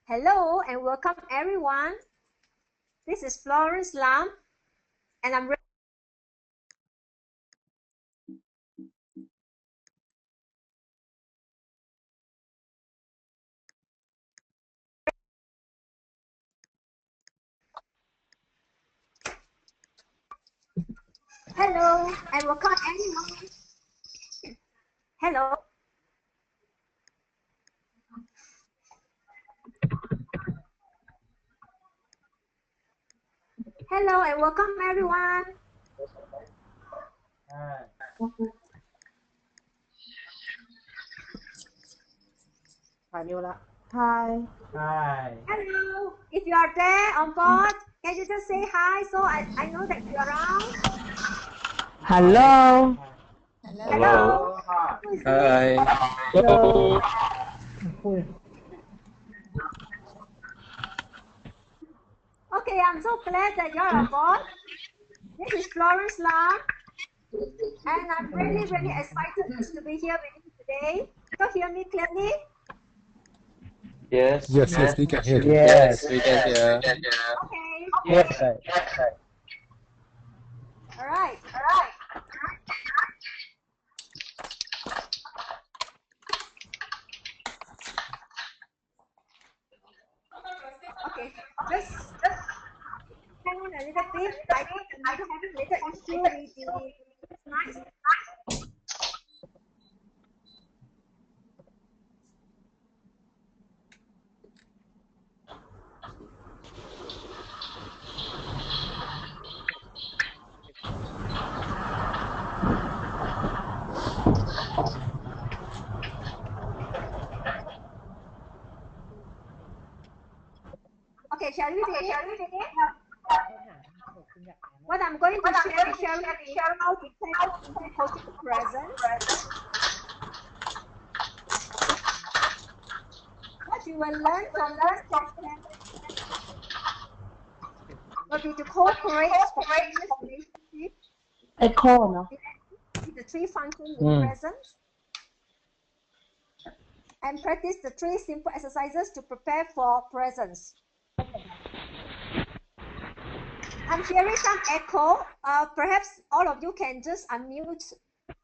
Hello and welcome everyone. This is Florence Lam and I'm Hello and welcome everyone. Hello. Hello and welcome everyone. Hi. Hi. Hello. If you are there on board, can you just say hi so I know that you're around? Hello. Hello. Who is this? Hi. Hello. Okay, I'm so glad that you're on board. This is Florence Lam and I'm really excited to be here with you today. Can you hear me clearly? Yes. Yes, we can hear you. Yes. We can hear. Okay. Yes. All right. Okay, just hang on a little bit. I think I'm having a little issue with the slides. Okay, shall we begin? What I'm going to share is how to take coaching presence. What you will learn from this session will be to cooperate spontaneous relationship Echo, no? with the three functions in presence and practice the three simple exercises to prepare for presence. I'm hearing some echo. Perhaps all of you can just unmute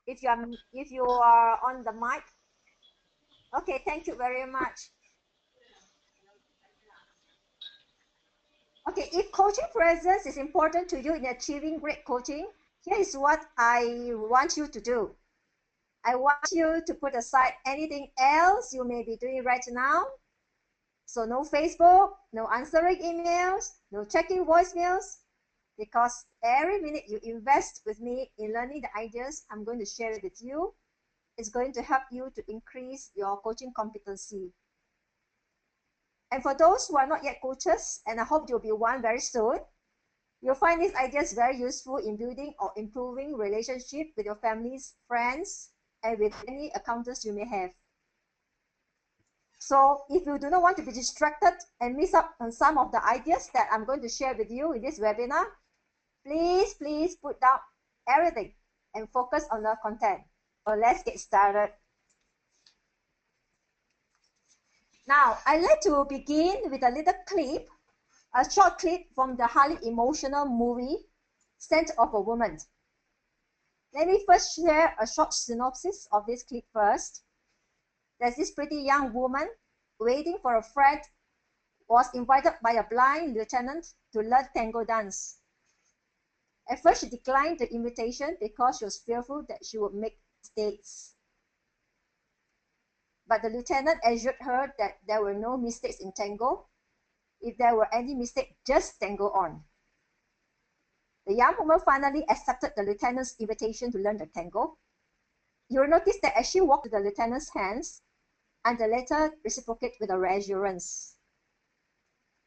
if you are on the mic. Okay, thank you very much. Okay, if coaching presence is important to you in achieving great coaching, here is what I want you to do. I want you to put aside anything else you may be doing right now. So no Facebook, no answering emails, no checking voicemails, because every minute you invest with me in learning the ideas I'm going to share it with you, it's going to help you to increase your coaching competency. And for those who are not yet coaches, and I hope you'll be one very soon, you'll find these ideas very useful in building or improving relationship with your families, friends, and with any accountants you may have. So if you do not want to be distracted and miss out on some of the ideas that I'm going to share with you in this webinar, please put down everything and focus on the content. So let's get started. Now, I'd like to begin with a little clip, a short clip from the highly emotional movie, Scent of a Woman. Let me first share a short synopsis of this clip first. There's this pretty young woman waiting for a friend, was invited by a blind lieutenant to learn tango dance. At first, she declined the invitation because she was fearful that she would make mistakes. But the lieutenant assured her that there were no mistakes in tango. If there were any mistake, just tango on. The young woman finally accepted the lieutenant's invitation to learn the tango. You will notice that as she walked to the lieutenant's hands, and the latter reciprocated with a reassurance.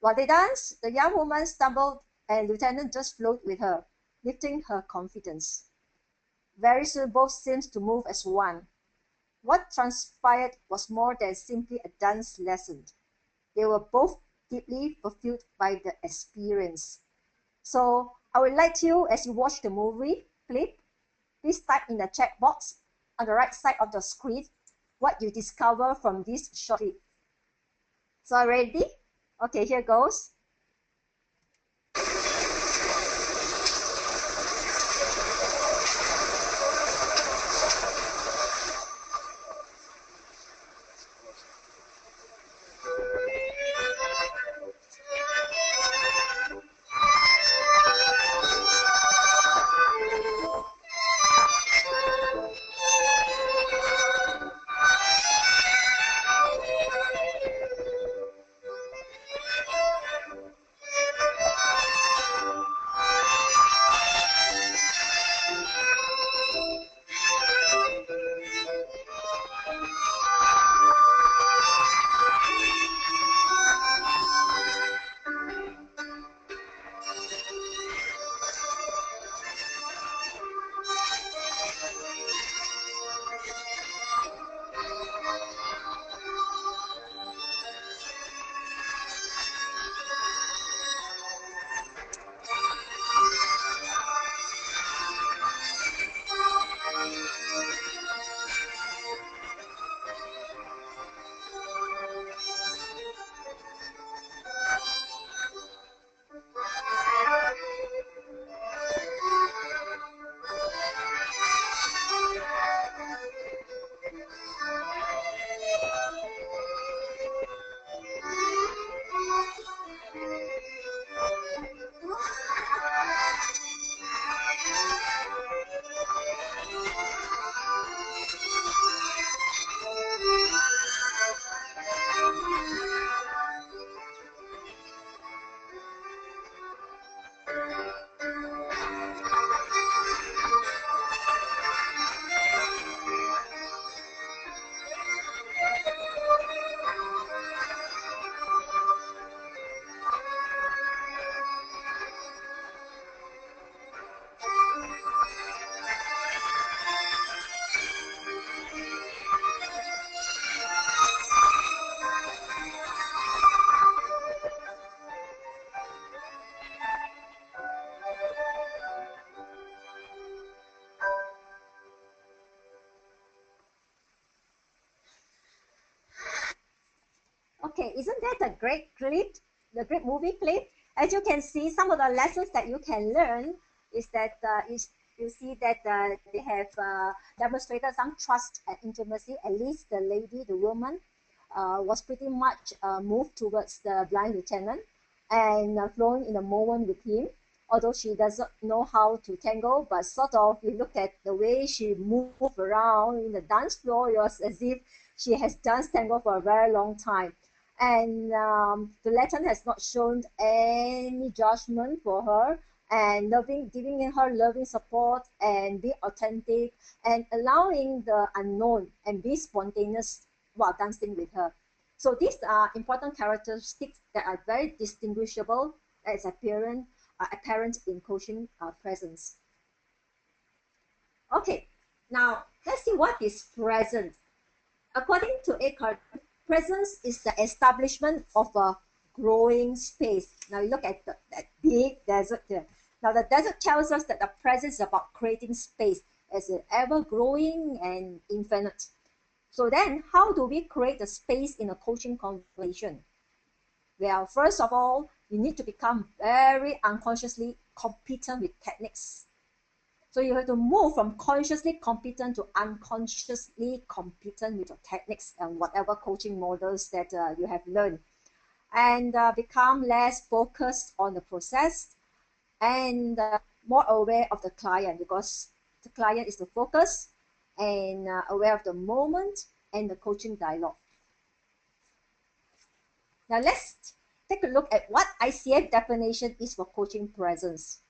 While they danced, the young woman stumbled and the lieutenant just flowed with her, lifting her confidence. Very soon both seemed to move as one. What transpired was more than simply a dance lesson. They were both deeply fulfilled by the experience. So I would like you, as you watch the movie clip, please type in the chat box on the right side of the screen what you discover from this short clip. So ready? Okay, here goes. Okay, isn't that a great clip? The great movie clip? As you can see, some of the lessons that you can learn is that you see that they have demonstrated some trust and intimacy. At least the lady, the woman, was pretty much moved towards the blind lieutenant and flowing in a moment with him. Although she doesn't know how to tango, but sort of, you look at the way she moved around in the dance floor, it was as if she has danced tango for a very long time. And the lieutenant has not shown any judgment for her and giving her loving support and be authentic and allowing the unknown and be spontaneous while dancing with her. So these are important characteristics that are very distinguishable as apparent in coaching presence. Okay, now let's see what is present. According to Eckhart, presence is the establishment of a growing space. Now you look at that big desert there. Now the desert tells us that the presence is about creating space as an ever growing and infinite. So then how do we create a space in a coaching conversation? Well, first of all, you need to become very unconsciously competent with techniques. So you have to move from consciously competent to unconsciously competent with your techniques and whatever coaching models that you have learned, and become less focused on the process and more aware of the client, because the client is the focus, and aware of the moment and the coaching dialogue. Now let's take a look at what ICF definition is for coaching presence.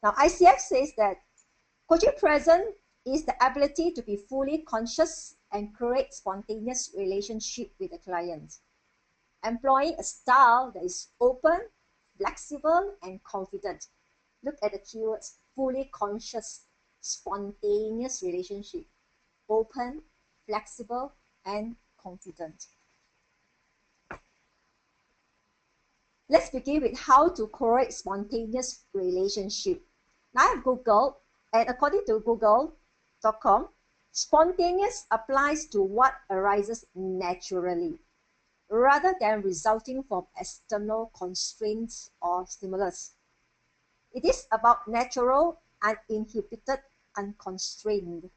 Now, ICF says that coaching presence is the ability to be fully conscious and create spontaneous relationship with the client, employing a style that is open, flexible, and confident. Look at the keywords: fully conscious, spontaneous relationship, open, flexible, and confident. Let's begin with how to create spontaneous relationship. Now I have Googled, and according to google.com, spontaneous applies to what arises naturally. rather than resulting from external constraints or stimulus. It is about natural, uninhibited, unconstrained,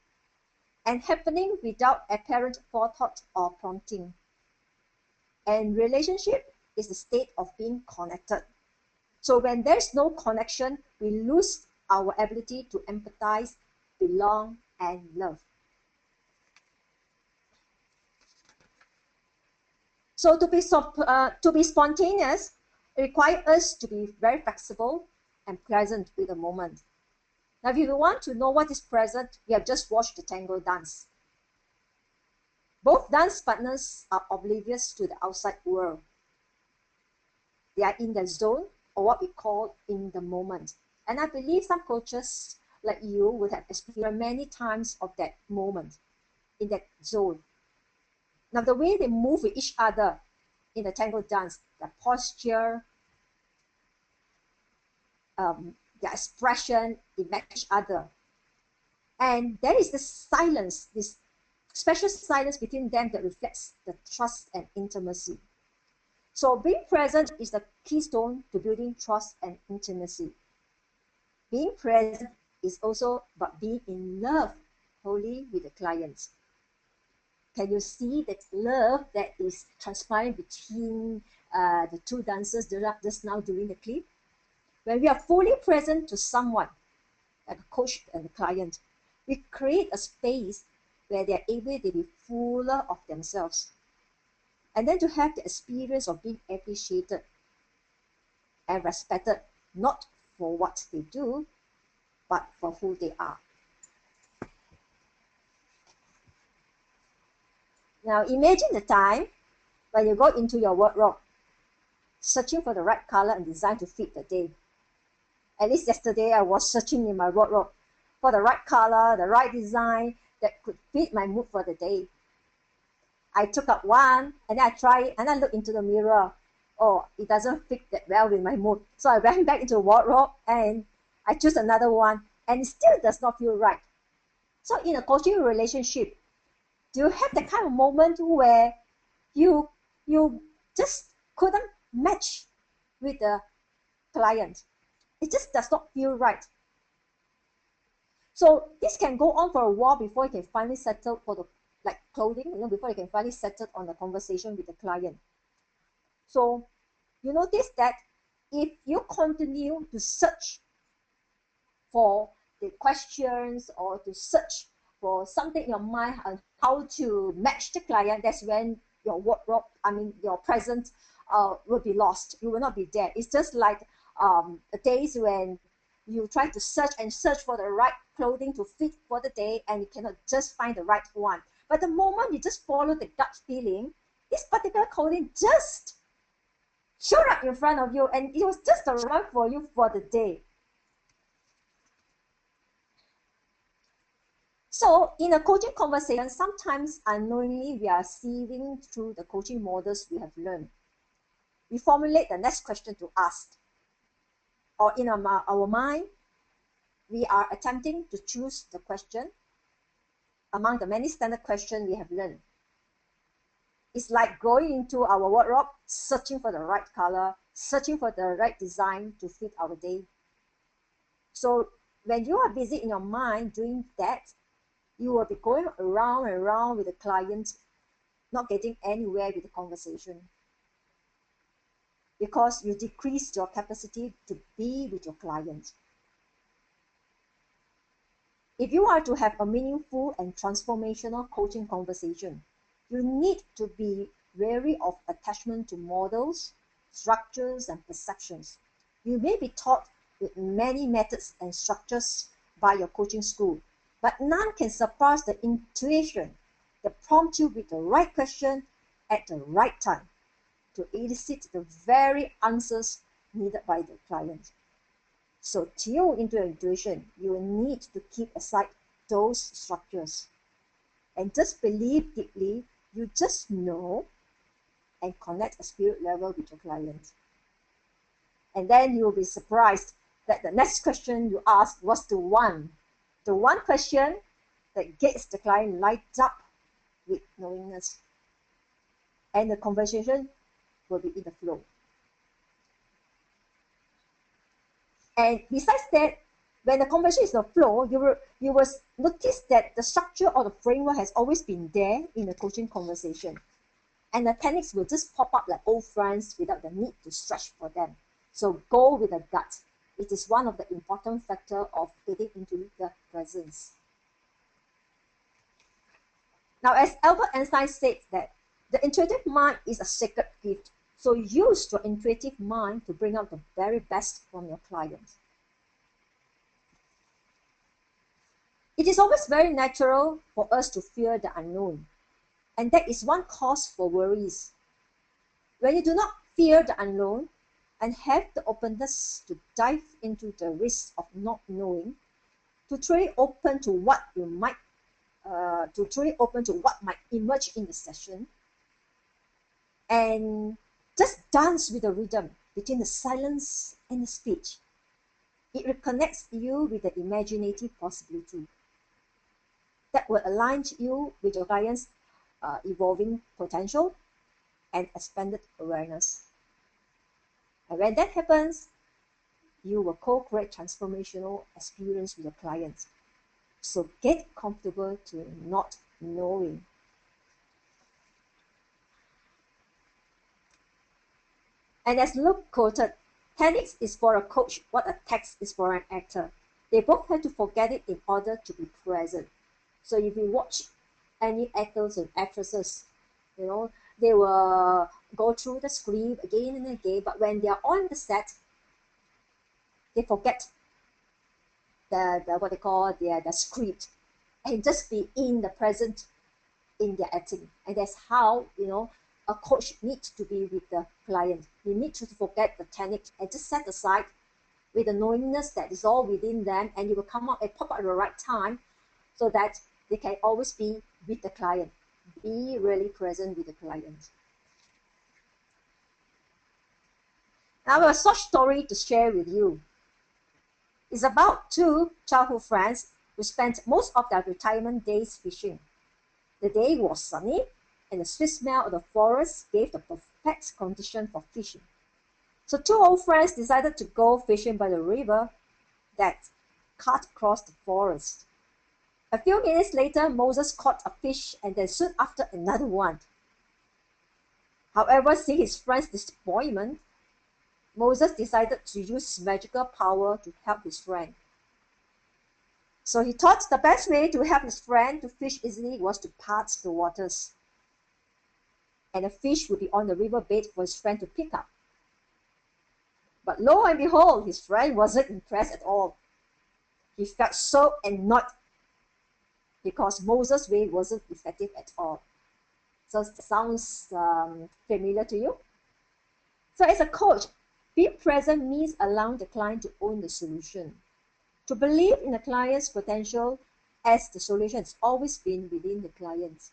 and happening without apparent forethought or prompting. And relationship is the state of being connected. So when there's no connection, we lose our ability to empathize, belong, and love. So to be spontaneous, it requires us to be very flexible and present with the moment. Now, if you want to know what is present, we have just watched the tango dance. Both dance partners are oblivious to the outside world. They are in the zone, or what we call in the moment. And I believe some coaches like you would have experienced many times of that moment, in that zone. Now, the way they move with each other in the tango dance, their posture, their expression, they match each other. And there is this silence, this special silence between them that reflects the trust and intimacy. So being present is the keystone to building trust and intimacy. Being present is also about being in love wholly with the client. Can you see that love that is transpiring between the two dancers just now during the clip? When we are fully present to someone, like a coach and a client, we create a space where they are able to be fuller of themselves. And then to have the experience of being appreciated and respected, not for what they do, but for who they are. Now imagine the time when you go into your wardrobe, searching for the right color and design to fit the day. At least yesterday I was searching in my wardrobe for the right color, the right design that could fit my mood for the day. I took up one and then I tried and I looked into the mirror. Oh, it doesn't fit that well with my mood. So I went back into the wardrobe and I chose another one and it still does not feel right. So in a coaching relationship, do you have that kind of moment where you just couldn't match with the client? It just does not feel right. So this can go on for a while before you can finally settle for the like clothing, before you can finally settle on the conversation with the client. So you notice that if you continue to search for the questions or to search for something in your mind on how to match the client, that's when your wardrobe, your presence will be lost. You will not be there. It's just like the days when you try to search for the right clothing to fit for the day and you cannot just find the right one. But the moment you just follow the gut feeling, this particular clothing just showed up in front of you and it was just around for you for the day. So in a coaching conversation, sometimes unknowingly we are sieving through the coaching models we have learned. We formulate the next question to ask. Or in our mind, we are attempting to choose the question among the many standard questions we have learned. It's like going into our wardrobe, searching for the right color, searching for the right design to fit our day. So when you are busy in your mind doing that, you will be going around and around with the client, not getting anywhere with the conversation. Because you decrease your capacity to be with your client. If you are to have a meaningful and transformational coaching conversation, you need to be wary of attachment to models, structures, and perceptions. You may be taught with many methods and structures by your coaching school, but none can surpass the intuition that prompts you with the right question at the right time to elicit the very answers needed by the client. So tune into your intuition. You will need to keep aside those structures and just believe deeply. You just know and connect a spirit level with your client. And then you will be surprised that the next question you ask was the one question that gets the client light up with knowingness. and the conversation will be in the flow. And besides that, when the conversation is in the flow, you will notice that the structure or the framework has always been there in the coaching conversation. And the techniques will just pop up like old friends without the need to stretch for them. So go with the gut. It is one of the important factors of getting into the presence. Now, as Albert Einstein said that the intuitive mind is a sacred gift. So use your intuitive mind to bring out the very best from your client. It is always very natural for us to fear the unknown. And that is one cause for worries. When you do not fear the unknown and have the openness to dive into the risk of not knowing, to truly open to what might emerge in the session, and just dance with the rhythm between the silence and the speech. It reconnects you with the imaginative possibility that will align you with your client's evolving potential and expanded awareness. And when that happens, you will co-create transformational experience with your clients. So get comfortable to not knowing. And as Luke quoted, techniques is for a coach what a text is for an actor. They both have to forget it in order to be present. So if you watch any actors and actresses, they will go through the script again and again, but when they are on the set, they forget the script and just be in the present in their acting. And that's how a coach needs to be with the client. You need to forget the technique and just set aside with the knowingness that is all within them, and you will come up and pop up at the right time so that they can always be with the client. Be really present with the client. Now, I have a short story to share with you. It's about two childhood friends who spent most of their retirement days fishing. The day was sunny, and the sweet smell of the forest gave the perfect condition for fishing. So two old friends decided to go fishing by the river that cut across the forest. A few minutes later, Moses caught a fish and then soon after another one. However, seeing his friend's disappointment, Moses decided to use his magical power to help his friend. So he thought the best way to help his friend to fish easily was to part the waters. And a fish would be on the riverbed for his friend to pick up. But lo and behold, his friend wasn't impressed at all. He felt so annoyed because Moses' way wasn't effective at all. So it sounds familiar to you? So as a coach, being present means allowing the client to own the solution, to believe in the client's potential as the solution has always been within the client.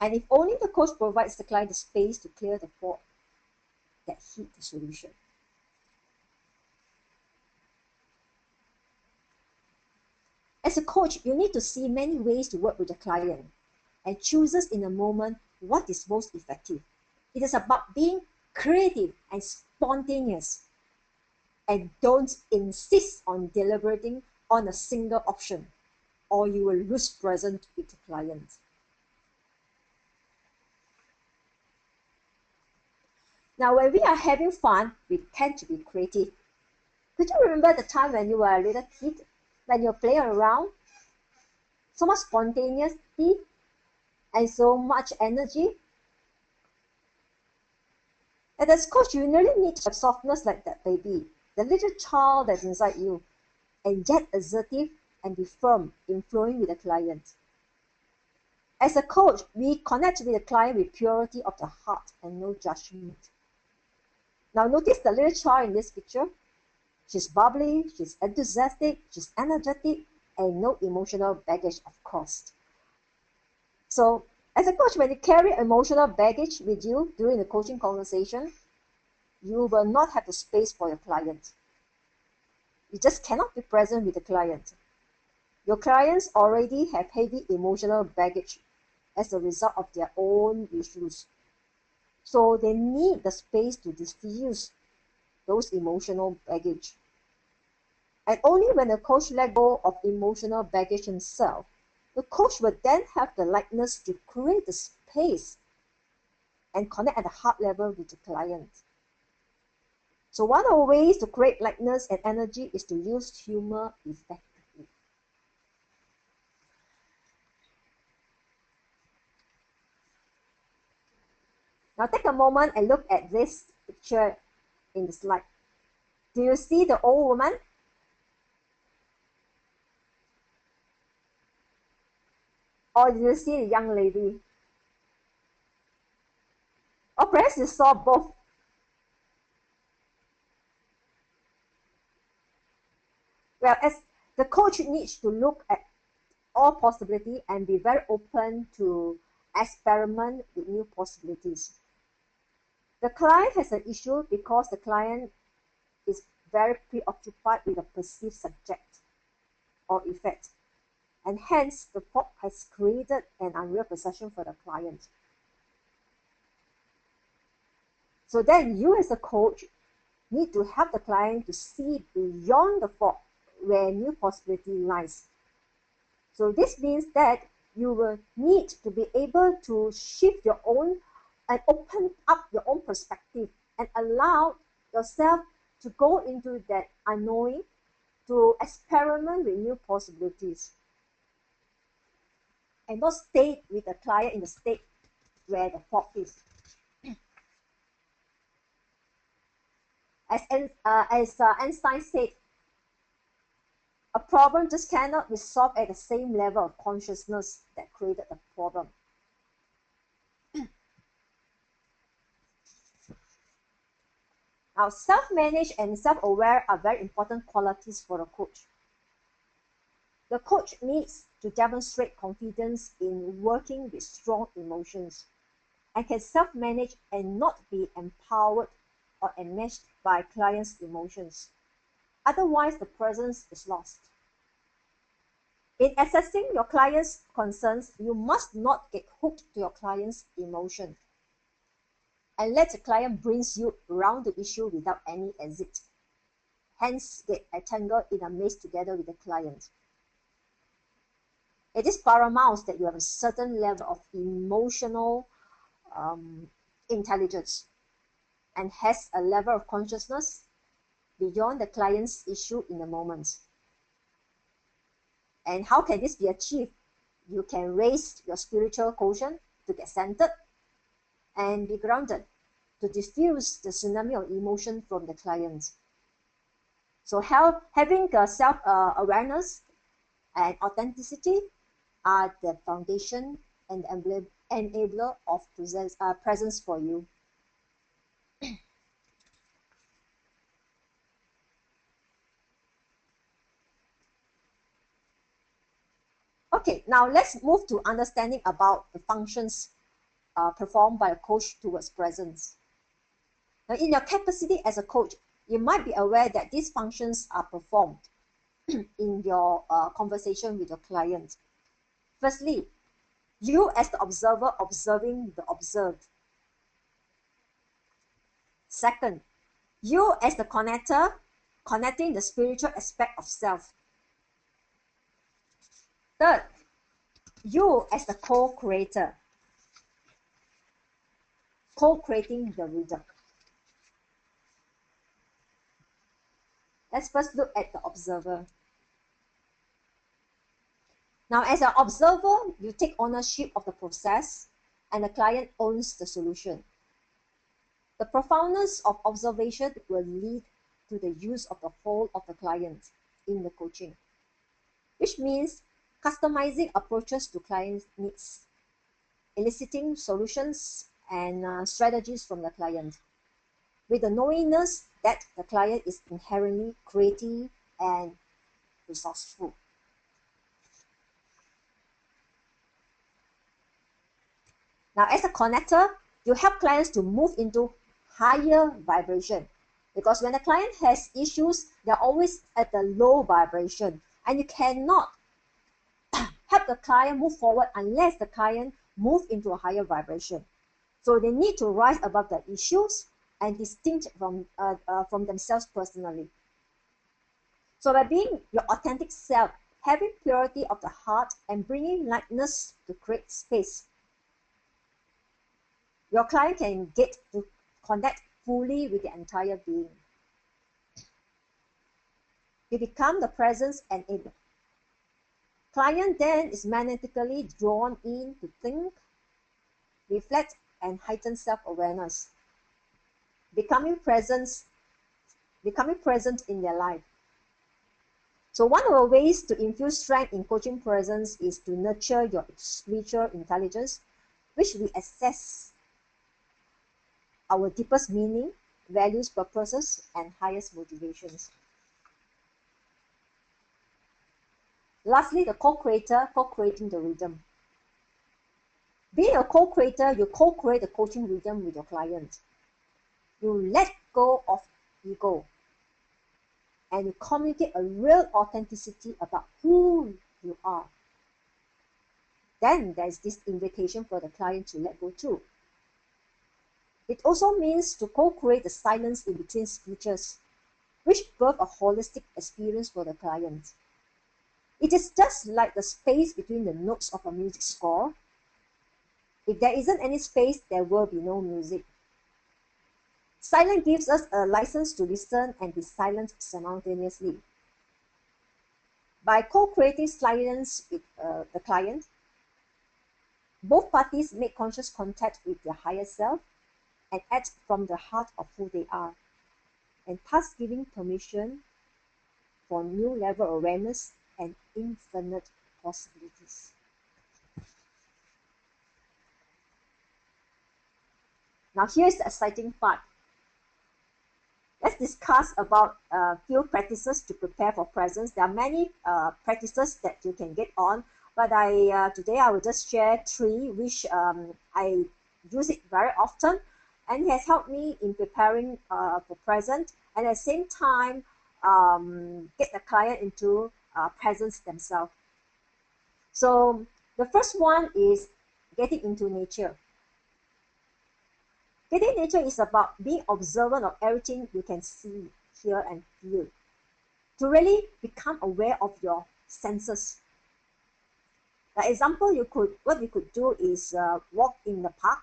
And if only the coach provides the client the space to clear the fog that hid the solution. As a coach, you need to see many ways to work with the client and chooses in a moment what is most effective. It is about being creative and spontaneous, and don't insist on deliberating on a single option, or you will lose presence with the client. Now, when we are having fun, we tend to be creative. Could you remember the time when you were a little kid, when you play around? So much spontaneity and so much energy. And as coach, you really need to have softness like that baby, the little child that's inside you, and yet assertive and be firm in flowing with the client. As a coach, we connect with the client with purity of the heart and no judgment. Now notice the little child in this picture. She's bubbly, she's enthusiastic, she's energetic, and no emotional baggage, of course. So as a coach, when you carry emotional baggage with you during the coaching conversation, you will not have the space for your client. You just cannot be present with the client. Your clients already have heavy emotional baggage, as a result of their own issues. So they need the space to diffuse those emotional baggage. And only when the coach let go of emotional baggage himself, the coach will then have the lightness to create the space and connect at the heart level with the client. So one of the ways to create lightness and energy is to use humor effectively. Now take a moment and look at this picture in the slide. Do you see the old woman? Or do you see the young lady? Or perhaps you saw both. Well, as the coach needs to look at all possibility and be very open to experiment with new possibilities. The client has an issue because the client is very preoccupied with a perceived subject or effect, and hence the fog has created an unreal perception for the client. So then you as a coach need to help the client to see beyond the fog where new possibility lies. So this means that you will need to be able to shift your own and open up your own perspective and allow yourself to go into that unknowing, to experiment with new possibilities, and not stay with the client in the state where the fog is. As Einstein said, a problem just cannot be solved at the same level of consciousness that created the problem. Now, self-managed and self-aware are very important qualities for a coach. The coach needs to demonstrate confidence in working with strong emotions and can self-manage and not be empowered or enmeshed by clients' emotions. Otherwise, the presence is lost. In assessing your client's concerns, you must not get hooked to your client's emotion and let the client brings you around the issue without any exit. Hence, get entangled in a maze together with the client. It is paramount that you have a certain level of emotional intelligence and has a level of consciousness beyond the client's issue in the moment. And how can this be achieved? You can raise your spiritual quotient to get centered and be grounded to diffuse the tsunami of emotion from the client. So having self-awareness and authenticity are the foundation and enabler of presence for you. Okay, now let's move to understanding about the functions performed by a coach towards presence. Now, in your capacity as a coach, you might be aware that these functions are performed in your conversation with your client. Firstly, you as the observer observing the observed. Second, you as the connector connecting the spiritual aspect of self. Third, you as the co-creator, co-creating the rhythm. Let's first look at the observer. Now, as an observer, you take ownership of the process and the client owns the solution. The profoundness of observation will lead to the use of the whole of the client in the coaching, which means customizing approaches to client needs, eliciting solutions and strategies from the client, with the knowingness that the client is inherently creative and resourceful. Now, as a connector, you help clients to move into higher vibration, because when the client has issues, they're always at the low vibration, and you cannot help the client move forward unless the client move into a higher vibration. So they need to rise above the issues and distinct from themselves personally. So by being your authentic self, having purity of the heart and bringing lightness to create space, your client can get to connect fully with the entire being. You become the presence enabler. Client then is magnetically drawn in to think, reflect, and heighten self-awareness, becoming present in their life. So one of the ways to infuse strength in coaching presence is to nurture your spiritual intelligence, which we assess our deepest meaning, values, purposes, and highest motivations. Lastly, the co-creator, co-creating the rhythm. Being a co-creator, you co-create the coaching rhythm with your client. You let go of ego and you communicate a real authenticity about who you are. Then there's this invitation for the client to let go too. It also means to co-create the silence in between speeches, which birth a holistic experience for the client. It is just like the space between the notes of a music score. If there isn't any space, there will be no music. Silence gives us a license to listen and be silent simultaneously. By co-creating silence with the client, both parties make conscious contact with their higher self and act from the heart of who they are, and thus giving permission for new level awareness and infinite possibilities. Now here's the exciting part. Let's discuss about a few practices to prepare for presence. There are many practices that you can get on, but today I will just share three which I use it very often and it has helped me in preparing for present and at the same time get the client into presence themselves. So the first one is getting into nature. Getting nature is about being observant of everything you can see, hear, and feel. To really become aware of your senses. The example what you could do is walk in the park,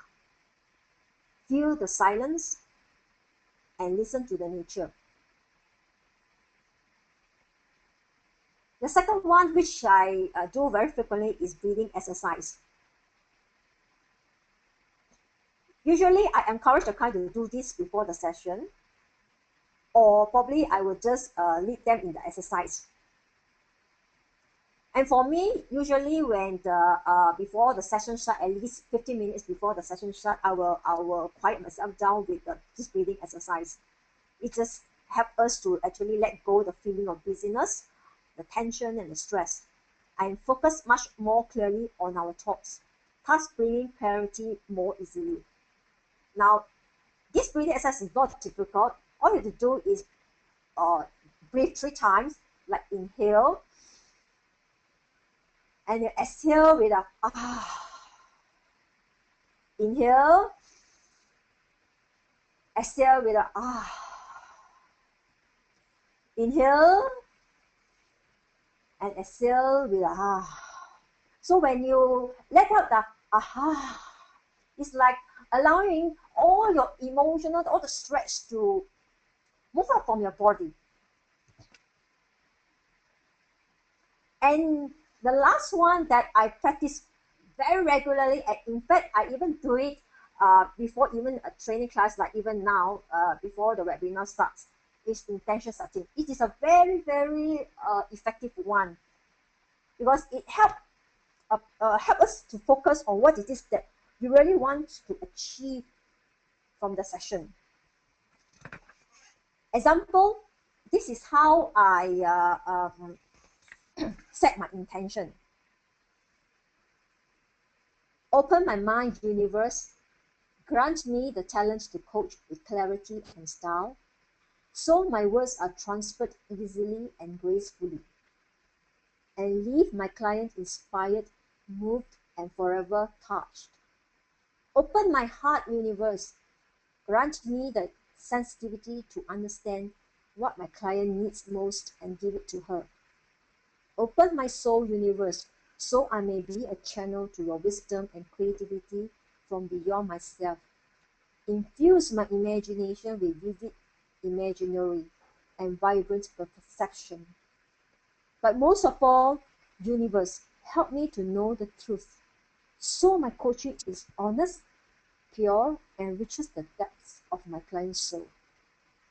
feel the silence, and listen to the nature. The second one, which I do very frequently, is breathing exercise. Usually, I encourage the client to do this before the session, or probably I will just lead them in the exercise. And for me, usually when before the session start, at least 15 minutes before the session start, I will quiet myself down with this breathing exercise. It just helps us to actually let go the feeling of busyness, the tension, and the stress, and focus much more clearly on our thoughts, thus bringing clarity more easily. Now, this breathing exercise is not difficult. All you have to do is breathe 3 times, like inhale, and you exhale with a inhale, exhale with a inhale, and exhale with a So when you let out the it's like allowing all your emotional, all the stress to move out from your body. And the last one that I practice very regularly, and in fact, I even do it before even a training class, like even now, before the webinar starts, is intention setting. It is a very, very effective one because it helps us to focus on what it is that you really want to achieve from the session. Example, this is how I set my intention. Open my mind, universe. Grant me the talent to coach with clarity and style, so my words are transferred easily and gracefully, and leave my client inspired, moved, and forever ever touched. Open my heart, universe. Grant me the sensitivity to understand what my client needs most and give it to her. Open my soul, universe, so I may be a channel to your wisdom and creativity from beyond myself. Infuse my imagination with vivid imaginary and vibrant perception. But most of all, universe, help me to know the truth, so my coaching is honest, pure, and reaches the depths of my client's soul.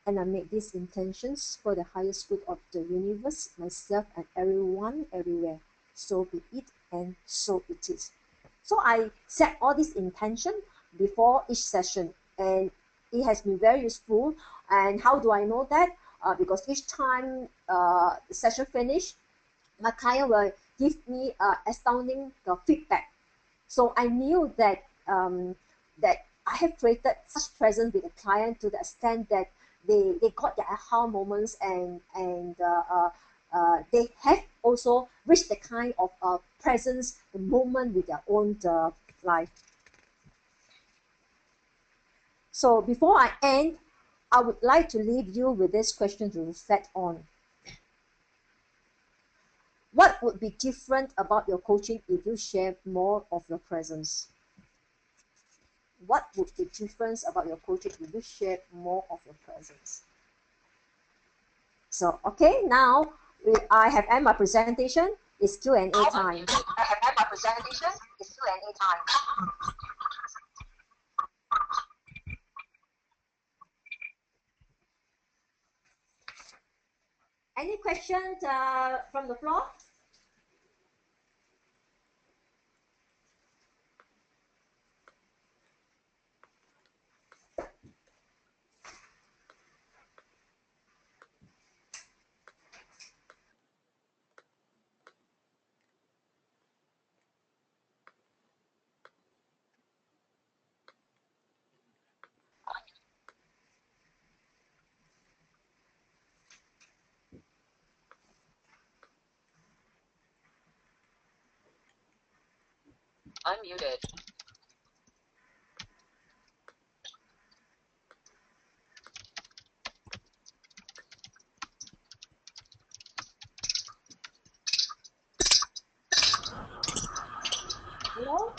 And I make these intentions for the highest good of the universe, myself, and everyone, everywhere. So be it, and so it is. So I set all these intention before each session, and it has been very useful. And how do I know that? Because each time the session finish, my client will give me astounding feedback. So I knew that that I have created such presence with the client to the extent that they got their aha moments, and they have also reached the kind of presence, the moment with their own life. So before I end, I would like to leave you with this question to reflect on. What would be different about your coaching if you share more of your presence? What would be different about your coaching if you share more of your presence? So, okay, now I have ended my presentation. It's Q&A time. I have ended my presentation. It's Q&A time. Any questions from the floor? Unmuted. Hello?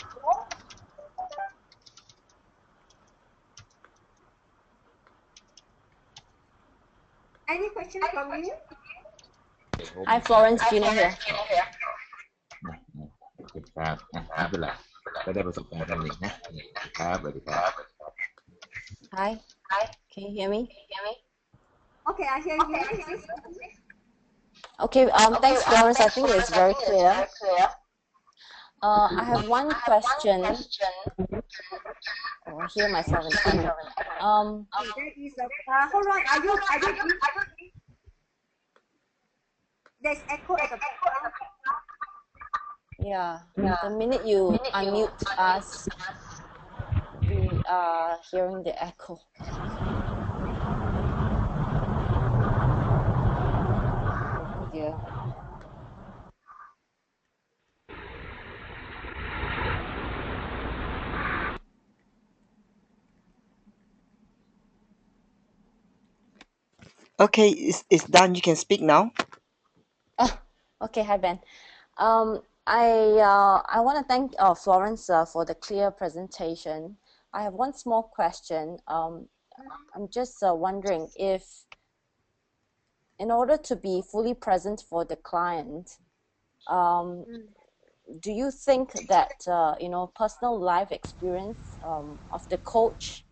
Any questions from you? Hi, Florence. Gina here. ครับไม่เป็นไรก็ได้ประสบการณ์กันอีกนะครับสวัสดีครับ Hi. Can you hear me? Okay, I hear you. Okay. Thanks, Florence. I think it's very clear. I have one question. Oh, I hear myself in the There is hold on. Are you? There's echo at the background. Yeah. The minute you unmute us, we are hearing the echo. Oh dear. Okay, it's done. You can speak now. Oh, okay. Hi, Ben. I want to thank Florence for the clear presentation. I have one small question. I'm just wondering if, in order to be fully present for the client, do you think that personal life experience of the coach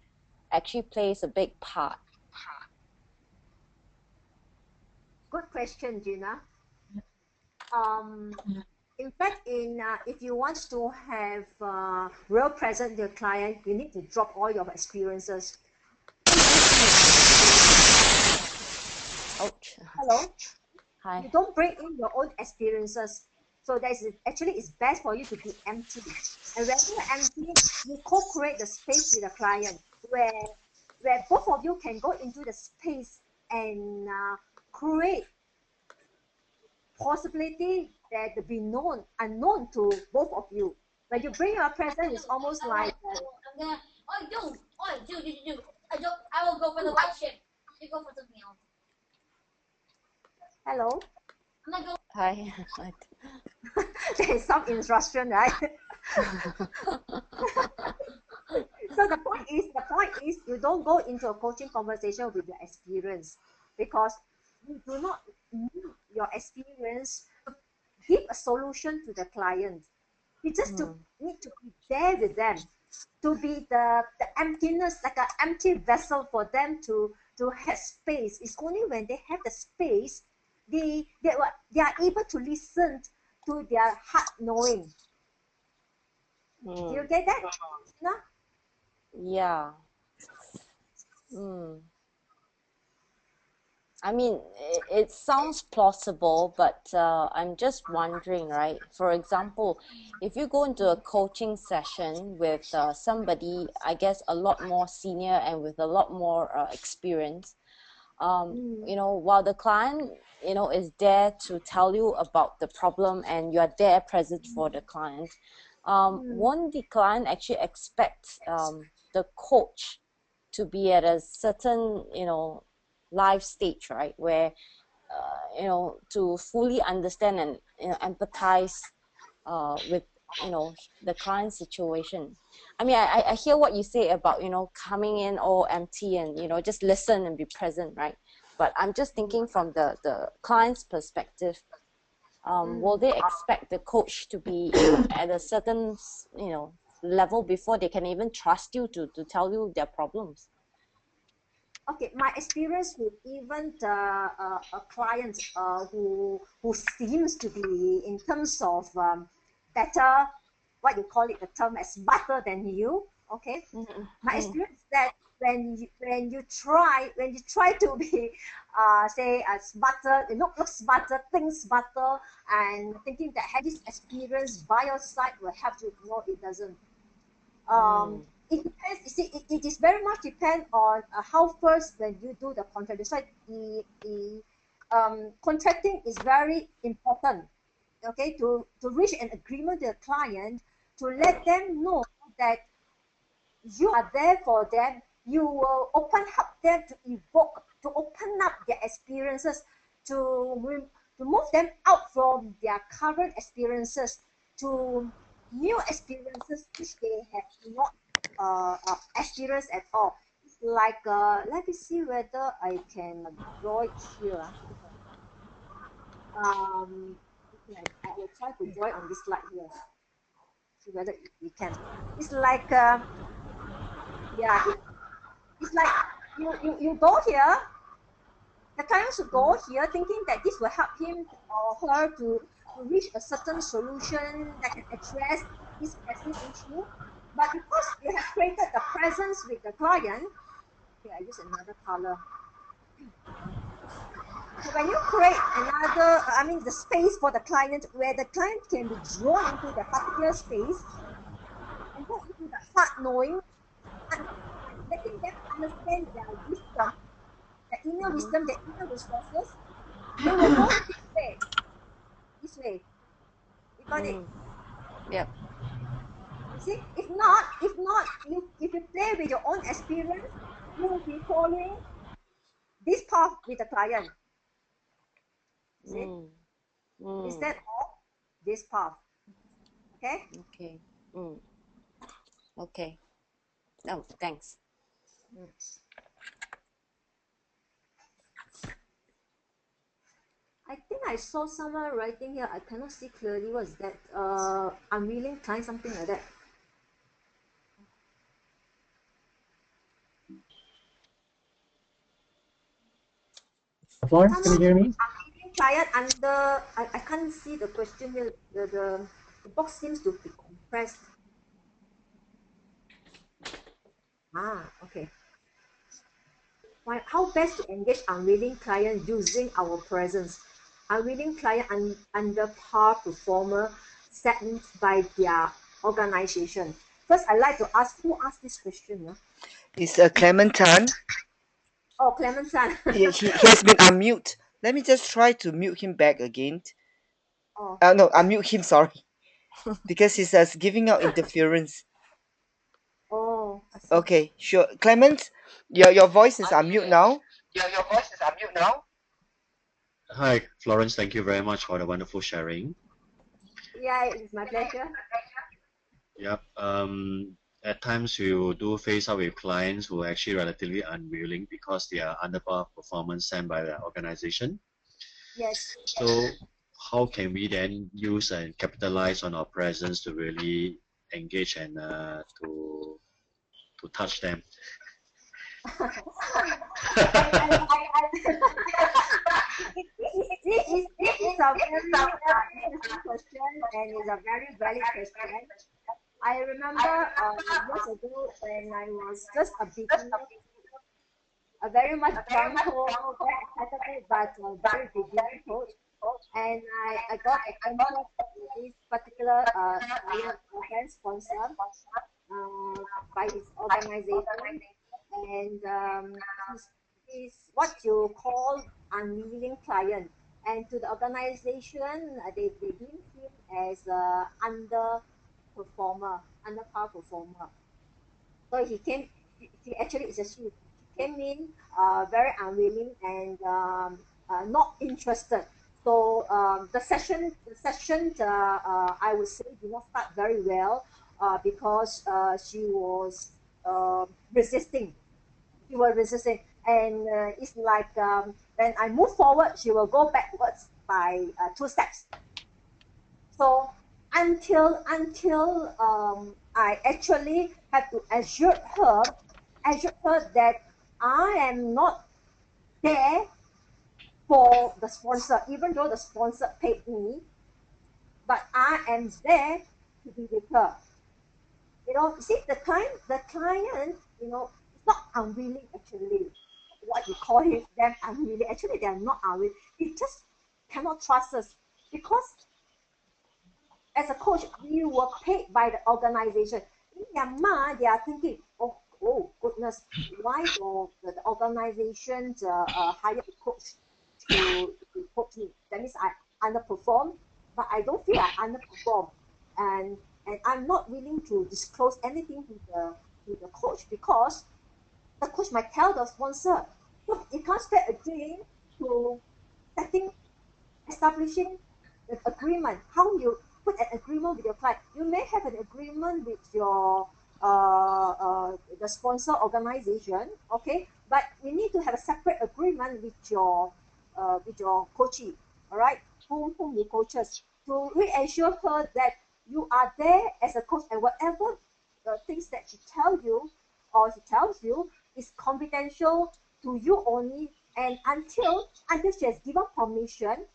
actually plays a big part? Good question, Gina. In fact, if you want to have real presence with your client, you need to drop all your experiences. Ouch. Hello? Hi. You don't bring in your own experiences. So it's best for you to be empty. And when you're empty, you co-create the space with the client where both of you can go into the space and create possibility that be unknown to both of you. when you bring your present, it's almost like I will go for the white shift. You go for something else. hello. I'm not going. Hi. There is some instruction, right? So the point is you don't go into a coaching conversation with your experience, because you do not need your experience to give a solution to the client. You just need to be there with them, to be the emptiness, like an empty vessel for them to have space. It's only when they have the space, they are able to listen to their heart knowing. Do you get that? No? Yeah. I mean, it sounds plausible, but I'm just wondering, right? For example, if you go into a coaching session with somebody, I guess a lot more senior and with a lot more experience, you know, while the client, you know, is there to tell you about the problem and you're there present for the client, won't the client actually expect the coach to be at a certain, you know, life stage, right, where you know, to fully understand and, you know, empathize with, you know, the client situation? I mean, I hear what you say about, you know, coming in all empty and, you know, just listen and be present, right? But I'm just thinking from the client's perspective. Will they expect the coach to be at a certain, you know, level before they can even trust you to tell you their problems? Okay, my experience with even a client who seems to be in terms of better, what you call it, the term as smarter than you. Okay, my experience is that when you try to be say smarter, look smarter, think smarter, and thinking that having this experience by your side will help you. No, it doesn't. It depends. You see, it is very much depend on how first when you do the contract. That's why the contracting is very important. Okay, to reach an agreement with the client, to let them know that you are there for them. You will help them to evoke, to open up their experiences, to move them out from their current experiences to new experiences which they have not experienced at all. It's like let me see whether I can draw it here. Okay, I will try to draw it on this slide here. See whether we can. It's like yeah, it's like you go here. The client should go here thinking that this will help him or her to reach a certain solution that can address this pressing issue. But because you have created the presence with the client, okay, I use another color. So when you create another, I mean the space for the client where the client can be drawn into the particular space and go into the heart knowing, letting them understand their wisdom, the inner wisdom, the inner resources, they will go this way. This way. You got it? Yep. You see? If not, if you play with your own experience, you will be following this path with the client. See? Instead of this path. Okay? Okay. Okay. Oh, thanks. I think I saw someone writing here. I cannot see clearly. What is that? Unwilling client, something like that. Florence, can you hear me? Unwilling client under. I can't see the question here. The box seems to be compressed. Okay. How best to engage unwilling client using our presence? Unwilling client under par performer set by their organization. First, I'd like to ask who asked this question. It's Clementine. Oh, Clementine. He has been unmute. Let me just try to mute him back again. Oh. No, unmute him, sorry. because he's giving out interference. Oh, I see. Okay, sure. Clement, your voice is unmute now. Hi, Florence. Thank you very much for the wonderful sharing. Yeah, it's my pleasure. Yep. At times you do face up with clients who are actually relatively unwilling because they are under performance sent by the organization. Yes. So how can we then use and capitalize on our presence to really engage and to touch them? This is a very interesting question, and it's a very valid question. I remember years ago when I was just a beginner, a very much gung ho, very excited, but very beginner coach, and I got appointed to this particular event sponsor by his organization, and he's what you call unwilling client. And to the organization, they deem him as a under par performer. So he came. He actually is a she. He came in very unwilling and not interested. So I would say did not start very well because she was resisting. She was resisting, and it's like when I move forward, she will go backwards by 2 steps. So until I actually had to assure her that I am not there for the sponsor, even though the sponsor paid me, but I am there to be with her. See the client, it's not unwilling actually. What you call it, them unwilling. Actually, they are not unwilling. They just cannot trust us because as a coach, we were paid by the organization. In their mind, they are thinking, oh goodness, why the organization hire a coach to coach me? That means I underperform, but I don't feel I underperform, and I'm not willing to disclose anything to the coach because the coach might tell the sponsor, look, it comes back again to setting establishing an agreement. How you put an agreement with your client? You may have an agreement with your the sponsor organization, okay, but you need to have a separate agreement with your coachee, all right, whom you coaches, to reassure her that you are there as a coach, and whatever the things that she tells you or she tells you is confidential to you only, and until she has given permission,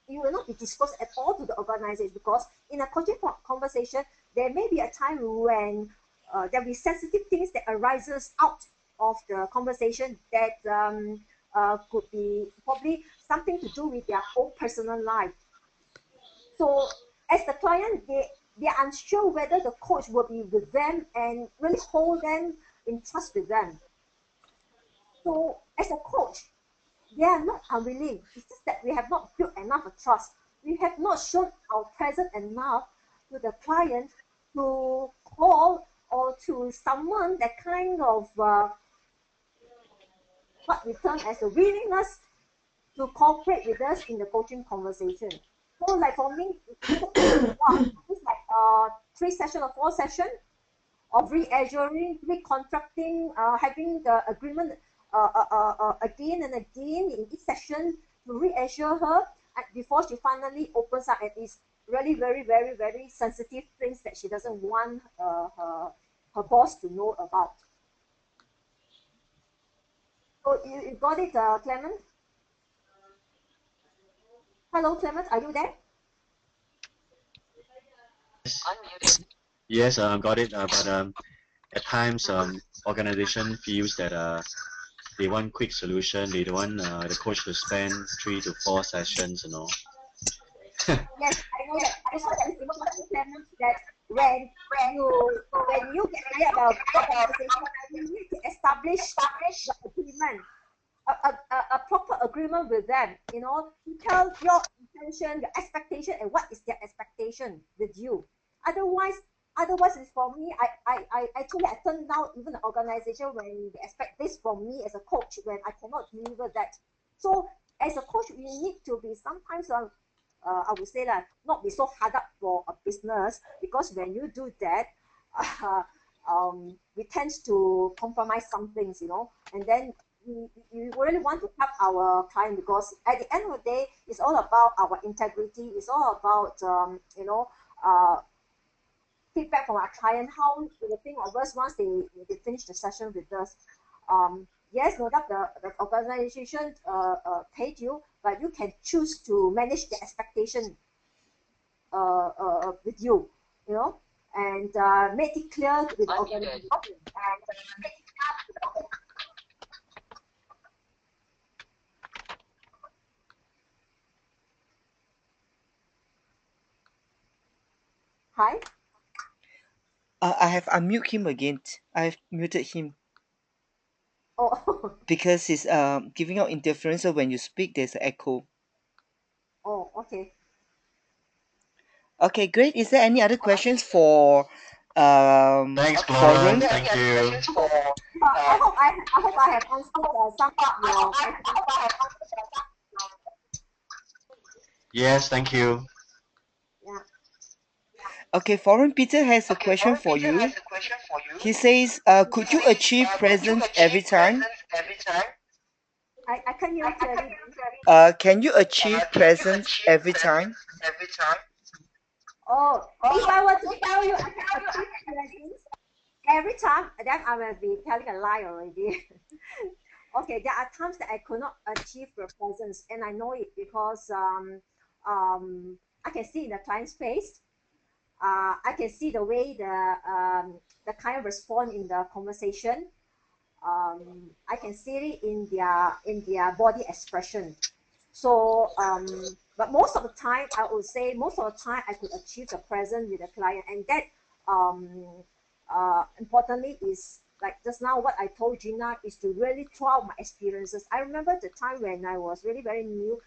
it will not be disclosed at all to the organization, because in a coaching conversation, there may be a time when there will be sensitive things that arises out of the conversation that could be probably something to do with their own personal life. So as the client, they are unsure whether the coach will be with them and really hold them in trust with them. So as a coach, they are not unwilling. It's just that we have not built enough of trust. We have not shown our presence enough to the client to call or to someone that kind of what we term as a willingness to cooperate with us in the coaching conversation. So like for me, it's like 3 session or 4 session of re-assuring, recontracting, having the agreement again and again in each session to reassure her before she finally opens up, and it's really very, very, very sensitive things that she doesn't want her boss to know about. So you got it, Clement? Hello, Clement, are you there? Yes, got it. But at times, organization feels that they want quick solution. They don't want the coach to spend 3 to 4 sessions. Yes, I know that. That's why it's important, Clement, that when you get hired by a organization, you need to establish the agreement, a proper agreement with them. To tell intention, your expectation, and what is their expectation with you. Otherwise, it's for me. I actually I turn down even the organization when they expect this from me as a coach when I cannot deliver that. So as a coach, we need to be sometimes I would say that not be so hard up for a business, because when you do that, uh, we tend to compromise some things, and then we really want to help our client, because at the end of the day, it's all about our integrity. It's all about feedback from our client, how they will think of us once they finish the session with us. Yes, no doubt the organization paid you, but you can choose to manage the expectation with you, and make it clear with the organization. Hi. I have unmute him again. I have muted him Oh, because he's giving out interference. So when you speak, there's an echo. oh, okay. Okay, great. Is there any other questions for Thanks, Florence. Florence? Thank you. I hope I have answered some of your questions. Yes, thank you. Yeah. Okay, Foreign Peter has a question for you. He says, could you achieve presence every time? I can't hear you clearly. Can you achieve presence every time? Oh, if I were to tell you I can achieve presence every time, then I will be telling a lie already. Okay, there are times that I could not achieve the presence, and I know it because I can see in the client's face. I can see the way the client respond in the conversation. I can see it in their body expression. So, but most of the time, I would say most of the time I could achieve the present with the client, and that importantly is like just now what I told Gina is to really throughout my experiences. I remember the time when I was really very new.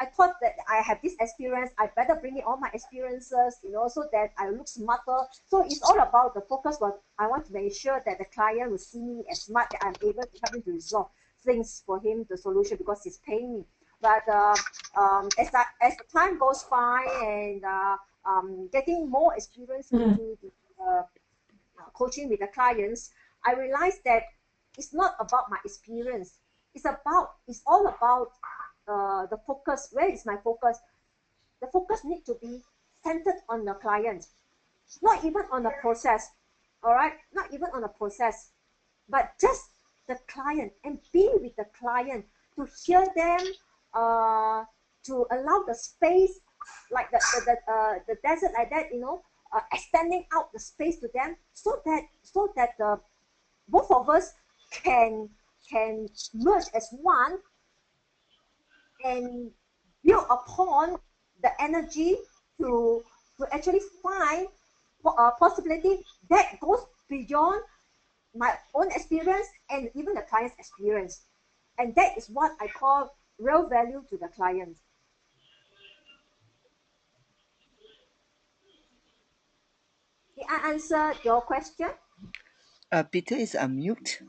I thought that I have this experience, I better bring in all my experiences, so that I look smarter. So it's all about the focus, but I want to make sure that the client will see me as smart, that I'm able to help him to resolve things for him, the solution, because he's paying me. But as the time goes by and getting more experience into the coaching with the clients, I realized that it's not about my experience. It's all about the focus. Where is my focus? The focus need to be centered on the client, not even on the process. All right, not even on the process, but just the client, and be with the client to hear them, to allow the space, like the desert, like that, extending out the space to them, so that the both of us can merge as one and build upon the energy to actually find a possibility that goes beyond my own experience and even the client's experience. And that is what I call real value to the client. Did I answer your question? Peter is unmute.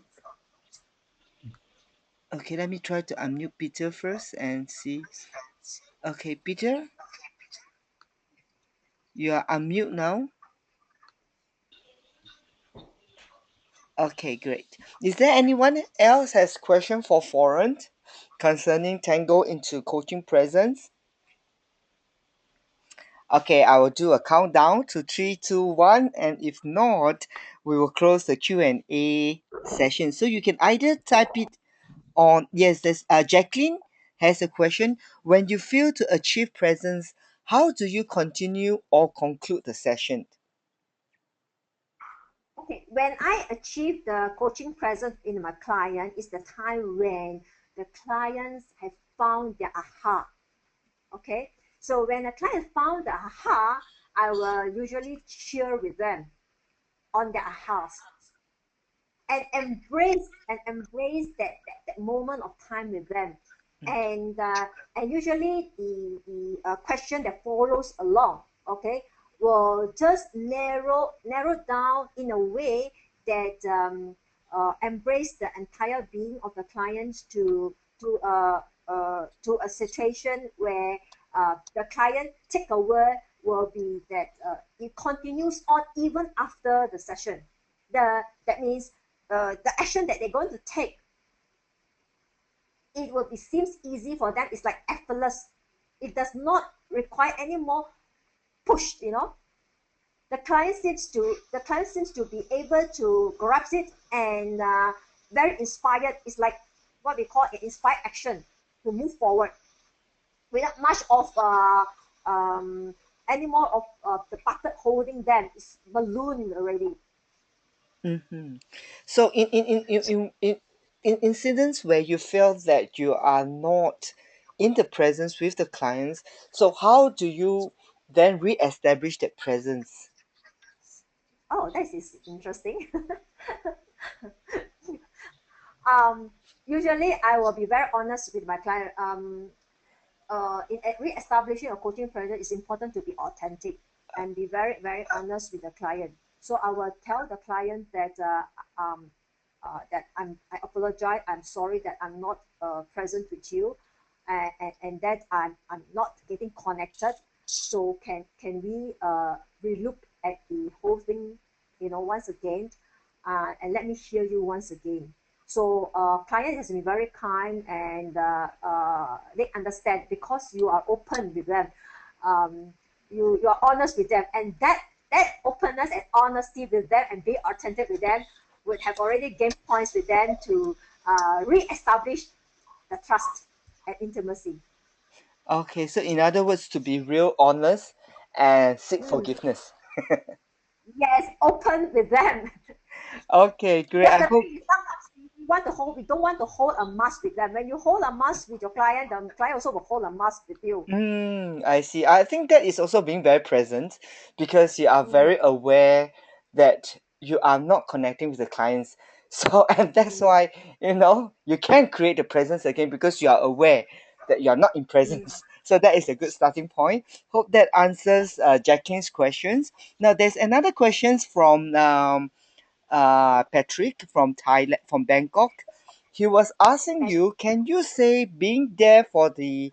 Okay, let me try to unmute Peter first and see. Okay, Peter, you are unmute now. Okay, great. Is there anyone else has question for Florence concerning Tango into coaching presence? Okay, I will do a countdown to 3, 2, 1, and if not, we will close the Q&A session. So you can either type it on. Yes, there's Jacqueline has a question. When you fail to achieve presence, how do you continue or conclude the session? Okay, when I achieve the coaching presence in my client is the time when the clients have found their aha. Okay, so when a client found the aha, I will usually cheer with them on their ahas, and embrace that moment of time with them. and usually the question that follows along, okay, will just narrow down in a way that embrace the entire being of the clients to a situation where the client takeaway will be that it continues on even after the session. That means the action that they're going to take, it will be seems easy for them. It's like effortless. It does not require any more push. The client seems to be able to grasp it and very inspired. It's like what we call an inspired action to move forward without much of any more of the bucket holding them. It's balloon already. Mm-hmm. So in incidents where you feel that you are not in the presence with the clients, so how do you then re-establish that presence? Oh, that is interesting. Usually I will be very honest with my client. In re-establishing a coaching project, it's important to be authentic and be very very honest with the client. So I will tell the client that I apologize, I'm sorry that I'm not present with you, and that I'm not getting connected. So can we relook at the whole thing, once again, and let me hear you once again. So client has been very kind, and they understand because you are open with them. You are honest with them, and that openness and honesty with them and be authentic with them would have already gained points with them to re-establish the trust and intimacy. Okay, so in other words, to be real honest and seek Mm, forgiveness. yes, open with them. Okay, great. That's I the hope. thing. Sometimes we don't want to hold a mask with them. When you hold a mask with your client, the client also will hold a mask with you. I see. I think that is also being very present because you are Mm, very aware that you are not connecting with the clients. So, and that's mm, why, you can create the presence again because you are aware that you are not in mm. presence. So that is a good starting point. Hope that answers Jacqueline's questions. Now, there's another questions from Patrick from Thailand, from Bangkok. He was asking And you, can you say being there for the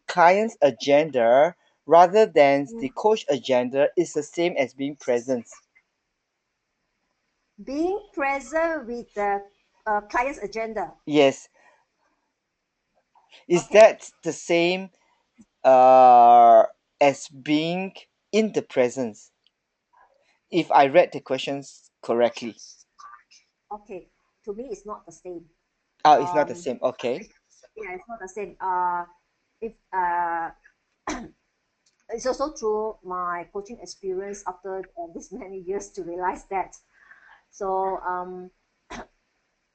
client's agenda rather than the mm, coach agenda is the same as being present? being present with the client's agenda. Yes. Is Okay. that the same uh, as being in the presence? If I read the questions correctly. Okay. To me, it's not the same. Oh, it's not the Um, same. Okay. yeah, it's not the same. If It's also through my coaching experience after this many years to realize that. So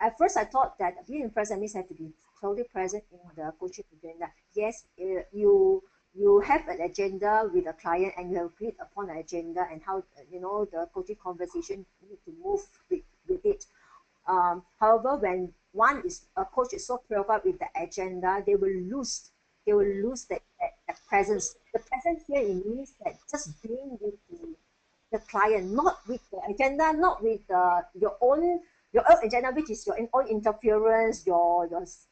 at first I thought that being present means I have to be totally present in the coaching agenda. Yes, you have an agenda with a client and you have agreed upon an agenda and how the coaching conversation need to move with it. However, when one is a coach is so preoccupied with the agenda, they will lose that presence. The presence here it means that just being with the client, not with the agenda, not with your own agenda, which is your own interference, your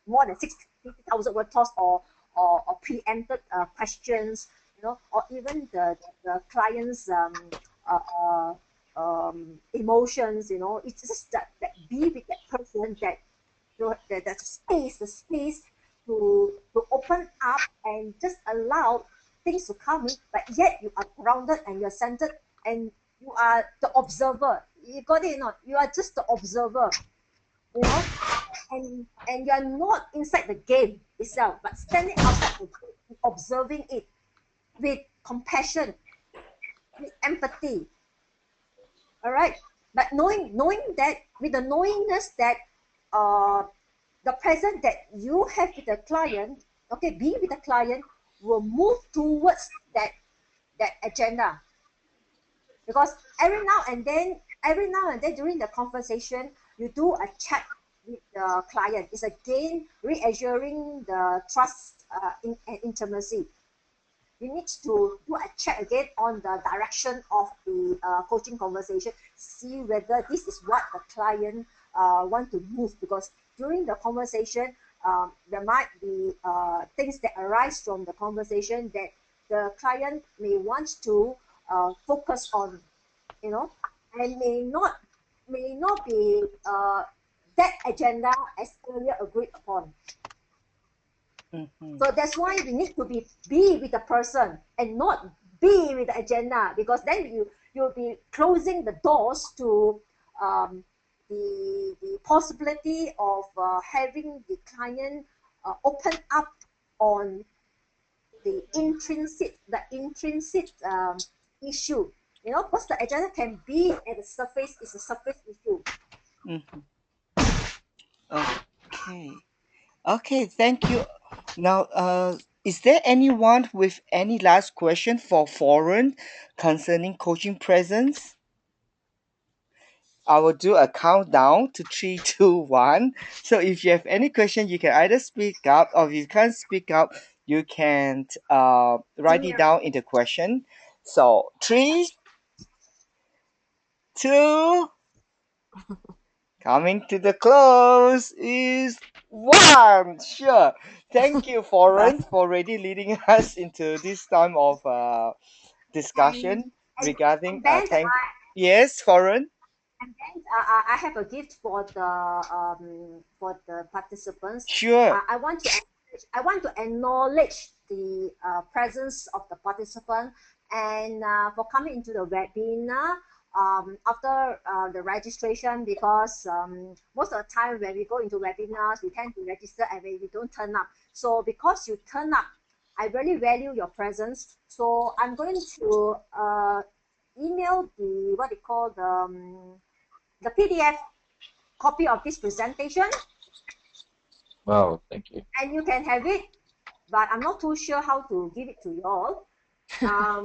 more than 60,000 word thoughts or preempted questions, or even the client's uh, uh, emotions. It's just that be with that person, the space to open up and just allow things to come in, but yet you are grounded and you're centered and you are the observer. You got it or not? You are just the observer, you know, and you're not inside the game itself, but standing outside the game, observing it with compassion, with empathy. All right, but knowing that with the knowingness that uh the present that you have with the client, okay, be with the client will move towards that agenda. Because every now and then during the conversation, you do a check with the client. It's again reassuring the trust and intimacy. You need to do a check again on the direction of the coaching conversation, see whether this is what the client want to move, because during the conversation there might be things that arise from the conversation that the client may want to focus on, you know, and may not be that agenda as earlier agreed upon. Mm-hmm. So that's why we need to be with the person and not be with the agenda, because then you'll be closing the doors to um, the possibility of having the client open up on the intrinsic issue. You know, because the agenda can be at the surface, it's a surface issue. Mm-hmm. Okay. Okay, thank you. Now, is there anyone with any last question for Foreign concerning coaching presence? I will do a countdown to three, two, one. So if you have any question, you can either speak up, or if you can't speak up, you can write it down in the question. So three, two, coming to the close is one. Sure. Thank you, Bye. Foreign, for already leading us into this time of And discussion and regarding and then thank. Yes, Foreign. And then I have a gift for the participants. Sure. I want to acknowledge the presence of the participant, and for coming into the webinar after the registration, because most of the time when we go into webinars we tend to register and we don't turn up. So because you turn up, I really value your presence. So I'm going to email the what they call the PDF copy of this presentation, Wow, thank you. and you can have it. But I'm not too sure how to give it to you all. Um,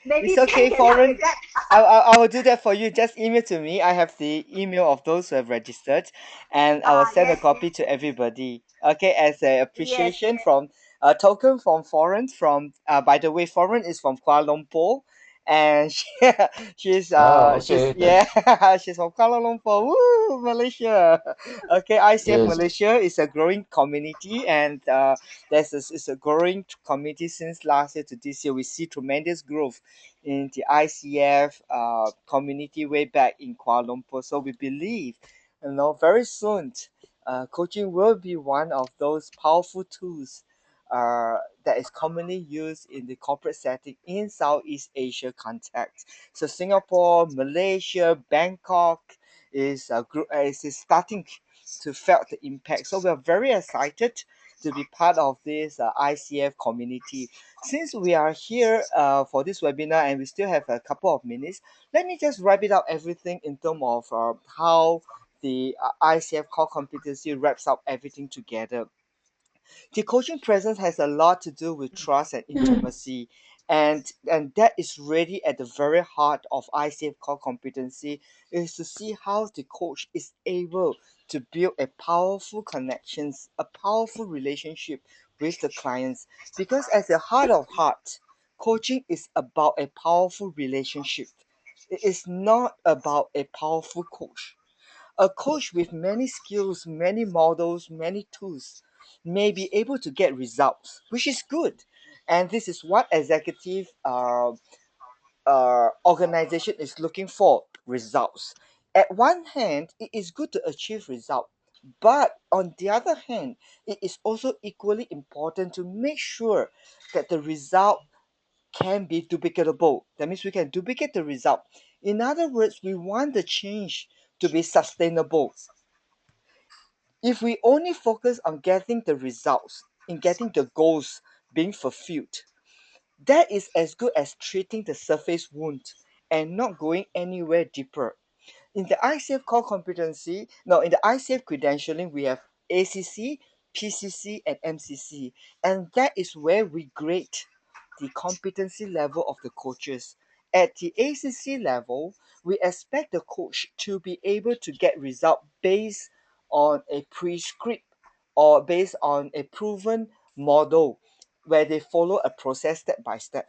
It's Maybe Ben okay, can help Foreign. with that. I will do that for you. Just email to me. I have the email of those who have registered, and I will send a Yes, copy to everybody. Okay, as a yes, appreciation yes, from a token from Foreign. From by the way, Foreign is from Kuala Lumpur, and Oh, she's okay then. yeah she's from Kuala Lumpur. Woo, Malaysia. Okay, ICF Yes. Malaysia is a growing community, and it's a growing community since last year to this year. We see tremendous growth in the ICF community way back in Kuala Lumpur. So we believe, very soon, coaching will be one of those powerful tools that is commonly used in the corporate setting in Southeast Asia context. So Singapore, Malaysia, Bangkok is starting to felt the impact. So we are very excited to be part of this ICF community. Since we are here for this webinar and we still have a couple of minutes, let me just wrap it up everything in terms of how the ICF core competency wraps up everything together. The coaching presence has a lot to do with trust and intimacy, and that is really at the very heart of ICF core competency, is to see how the coach is able to build a powerful connections, a powerful relationship with the clients. Because at the heart of heart, coaching is about a powerful relationship. It is not about a powerful coach. A coach with many skills, many models, many tools may be able to get results, which is good. And this is what executive organization is looking for, results. At one hand, it is good to achieve result, but on the other hand, it is also equally important to make sure that the result can be duplicatable. That means we can duplicate the result. In other words, we want the change to be sustainable. If we only focus on getting the results, in getting the goals being fulfilled, that is as good as treating the surface wound and not going anywhere deeper. In the ICF core competency, no, in the ICF credentialing, we have ACC, PCC, and MCC, and that is where we grade the competency level of the coaches. At the ACC level, we expect the coach to be able to get result based on a prescript or based on a proven model where they follow a process step by step.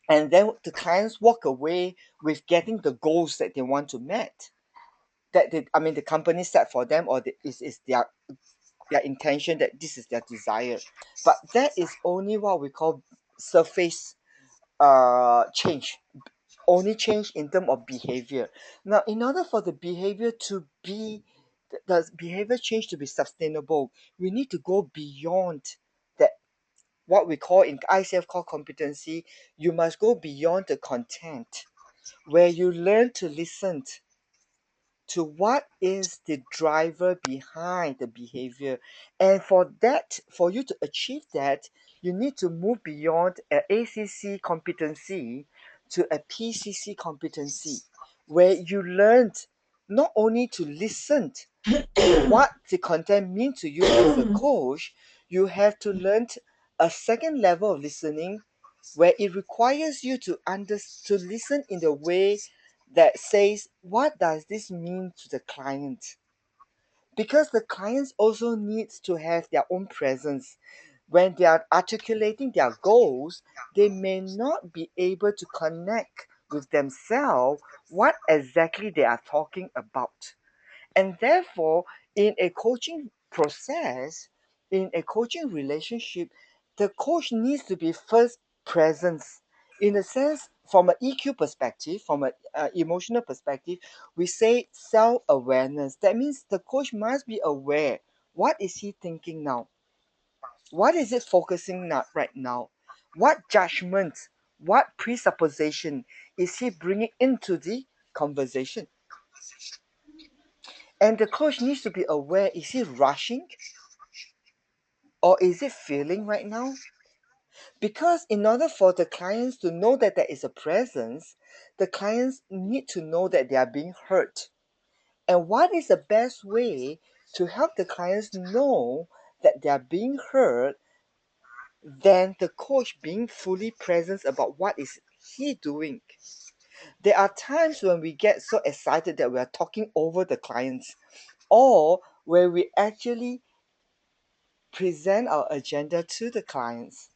And then the clients walk away with getting the goals that they want to met. That they, I mean, the company set for them, or is their intention, that this is their desire. But that is only what we call surface change, only change in terms of behavior. Now, in order for the behavior to be the behavior change to be sustainable, we need to go beyond that. What we call in ICF call competency, you must go beyond the content, where you learn to listen to what is the driver behind the behavior. And for that, for you to achieve that, you need to move beyond an ACC competency to a PCC competency, where you learned not only to listen to what the content means to you as a coach, you have to learn a second level of listening, where it requires you to listen in the way that says, what does this mean to the client? Because the clients also needs to have their own presence. When they are articulating their goals, they may not be able to connect with themselves what exactly they are talking about. And therefore, in a coaching process, in a coaching relationship, the coach needs to be first presence. In a sense, from an EQ perspective, from an emotional perspective, we say self-awareness. That means the coach must be aware. What is he thinking now? What is it focusing on right now? What judgment, what presupposition is he bringing into the conversation? And the coach needs to be aware, is he rushing or is it feeling right now? Because in order for the clients to know that there is a presence, the clients need to know that they are being heard. And what is the best way to help the clients know that they are being heard than the coach being fully present about what is he doing? There are times when we get so excited that we are talking over the clients, or where we actually present our agenda to the clients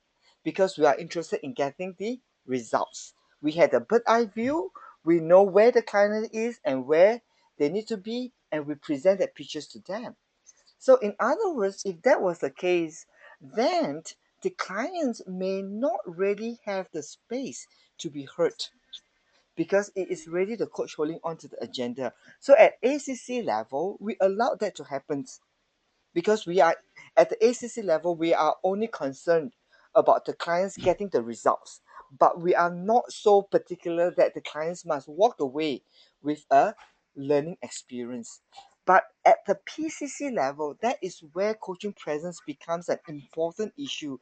because we are interested in getting the results. We had a bird eye view, we know where the client is and where they need to be, and we present that pictures to them. So, in other words, if that was the case, then the clients may not really have the space to be heard because it is really the coach holding on to the agenda. So, at ACC level, we allow that to happen because we are at the ACC level, we are only concerned about the clients getting the results, but we are not so particular that the clients must walk away with a learning experience. But at the PCC level, that is where coaching presence becomes an important issue.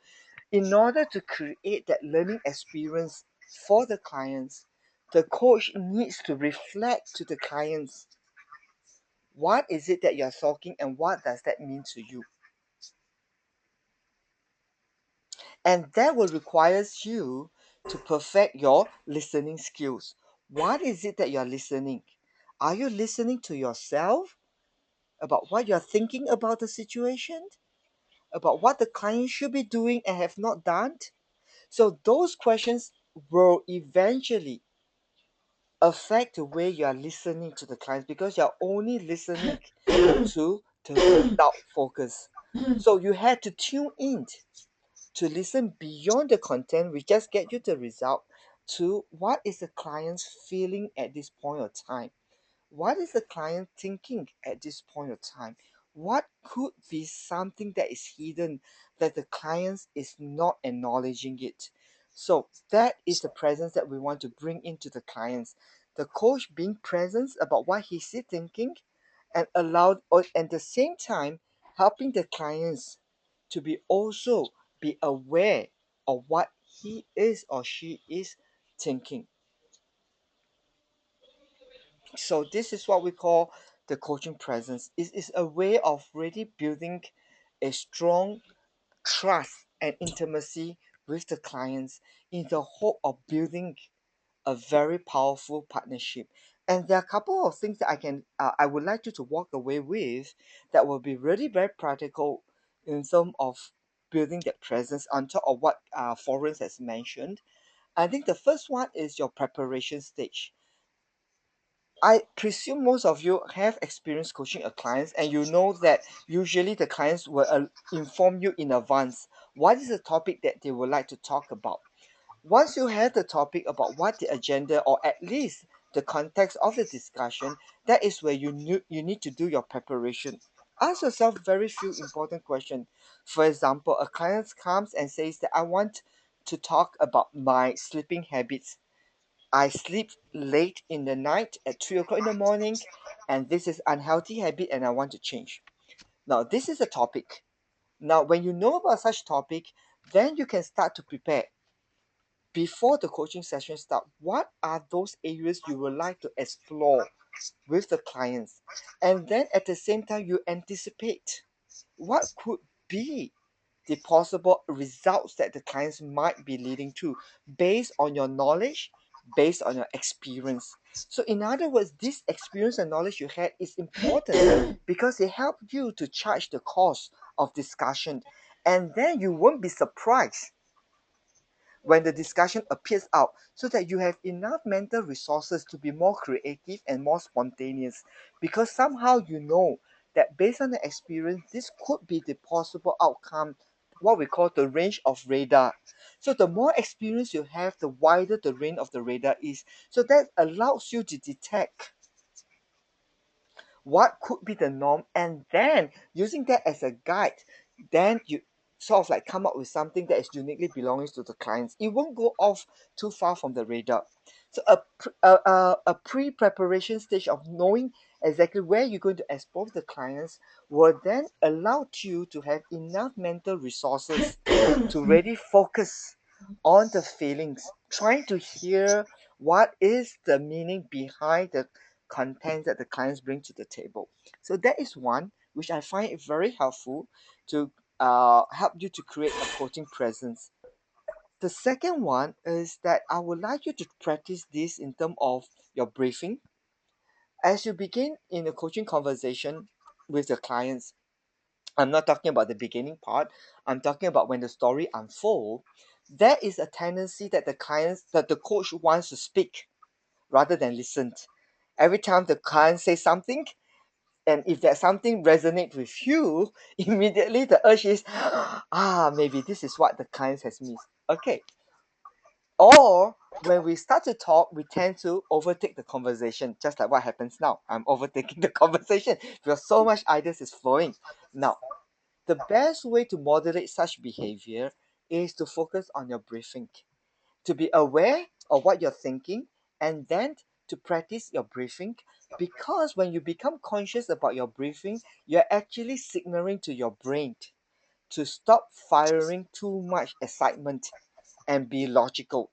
In order to create that learning experience for the clients, the coach needs to reflect to the clients, what is it that you're talking and what does that mean to you? And that will require you to perfect your listening skills. What is it that you're listening? Are you listening to yourself about what you're thinking about the situation, about what the client should be doing and have not done? So those questions will eventually affect the way you are listening to the clients because you're only listening to the result focus. So you had to tune in to listen beyond the content, we just get you the result, to what is the client's feeling at this point of time. What is the client thinking at this point of time? What could be something that is hidden that the client is not acknowledging it? So that is the presence that we want to bring into the clients. The coach being present about what he's thinking and allowed, or at the same time helping the clients to be also be aware of what he is or she is thinking. So this is what we call the coaching presence. It is a way of really building a strong trust and intimacy with the clients in the hope of building a very powerful partnership. And there are a couple of things that I would like you to walk away with that will be really very practical in terms of building that presence on top of what Florence has mentioned. I think the first one is your preparation stage. I presume most of you have experience coaching a clients, and you know that usually the clients will inform you in advance what is the topic that they would like to talk about. Once you have the topic about what the agenda or at least the context of the discussion, that is where you need to do your preparation. Ask yourself very few important questions. For example, a client comes and says that I want to talk about my sleeping habits. I sleep late in the night at 3 o'clock in the morning, and this is unhealthy habit and I want to change. Now, this is a topic. Now, when you know about such topic, then you can start to prepare before the coaching session start. What are those areas you would like to explore with the clients? And then at the same time, you anticipate what could be the possible results that the clients might be leading to based on your knowledge, based on your experience. So in other words, this experience and knowledge you had is important because it helped you to charge the course of discussion. And then you won't be surprised when the discussion appears out, so that you have enough mental resources to be more creative and more spontaneous, because somehow you know that based on the experience this could be the possible outcome, what we call the range of radar. So the more experience you have, the wider the range of the radar is, so that allows you to detect what could be the norm, and then using that as a guide, then you sort of like come up with something that is uniquely belongs to the clients. It won't go off too far from the radar. So a pre-preparation stage of knowing exactly where you're going to expose the clients will then allow you to have enough mental resources to really focus on the feelings, trying to hear what is the meaning behind the content that the clients bring to the table. So that is one which I find it very helpful to help you to create a coaching presence. The second one is that I would like you to practice this in terms of your briefing. As you begin in a coaching conversation with the clients, I'm not talking about the beginning part, I'm talking about when the story unfolds. There is a tendency that the coach wants to speak rather than listen. Every time the client says something, and if that something resonates with you, immediately the urge is, maybe this is what the client has missed. Okay. Or when we start to talk, we tend to overtake the conversation, just like what happens now. I'm overtaking the conversation because so much ideas is flowing. Now, the best way to moderate such behavior is to focus on your briefing, to be aware of what you're thinking, and then to practice your briefing. Because when you become conscious about your briefing, you're actually signaling to your brain to stop firing too much excitement and be logical.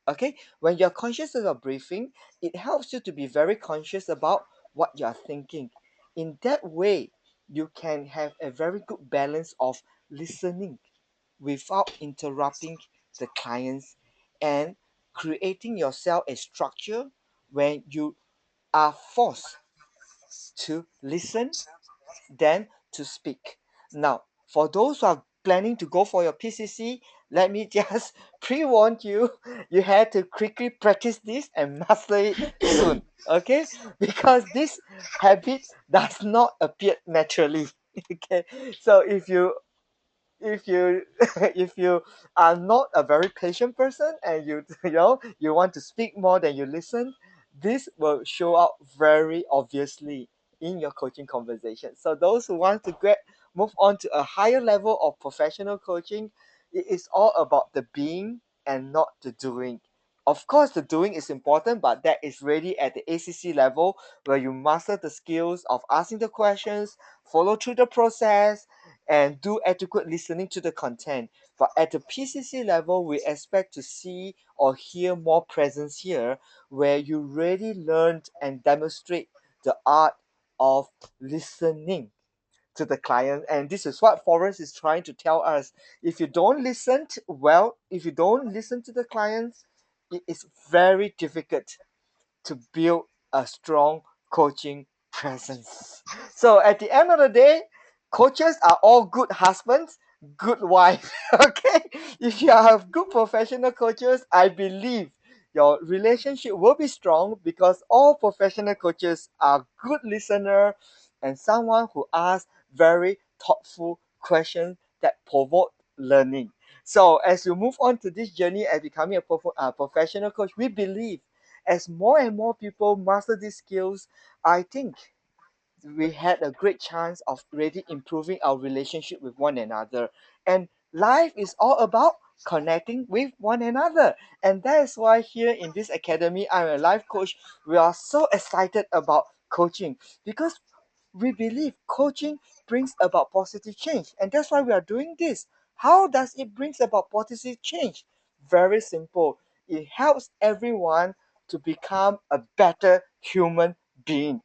Okay, when you're conscious of your briefing, it helps you to be very conscious about what you're thinking. In that way, you can have a very good balance of listening without interrupting the clients, and creating yourself a structure when you are forced to listen than to speak. Now, for those who are planning to go for your PCC, let me just pre-warn you, you have to quickly practice this and master it soon, okay? Because this habit does not appear naturally, okay? So if you if you are not a very patient person, and you want to speak more than you listen, this will show up very obviously in your coaching conversation. So those who want to move on to a higher level of professional coaching, it is all about the being and not the doing. Of course, the doing is important, but that is really at the ACC level, where you master the skills of asking the questions, follow through the process, and do adequate listening to the content. But at the PCC level, we expect to see or hear more presence here, where you really learned and demonstrate the art of listening to the client. And this is what Forrest is trying to tell us. If you don't listen if you don't listen to the clients, it is very difficult to build a strong coaching presence. So at the end of the day, coaches are all good husbands, good wives. Okay, if you have good professional coaches, I believe your relationship will be strong because all professional coaches are good listener and someone who asks very thoughtful questions that provoke learning. So as you move on to this journey as becoming a professional coach, we believe as more and more people master these skills, I think we had a great chance of really improving our relationship with one another. And life is all about connecting with one another. And that is why here in this academy, I'm a life coach. We are so excited about coaching because we believe coaching brings about positive change. And that's why we are doing this. How does it brings about positive change? Very simple. It helps everyone to become a better human being.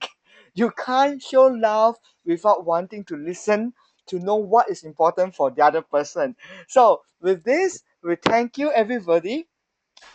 You can't show love without wanting to listen to know what is important for the other person. So, with this, we thank you everybody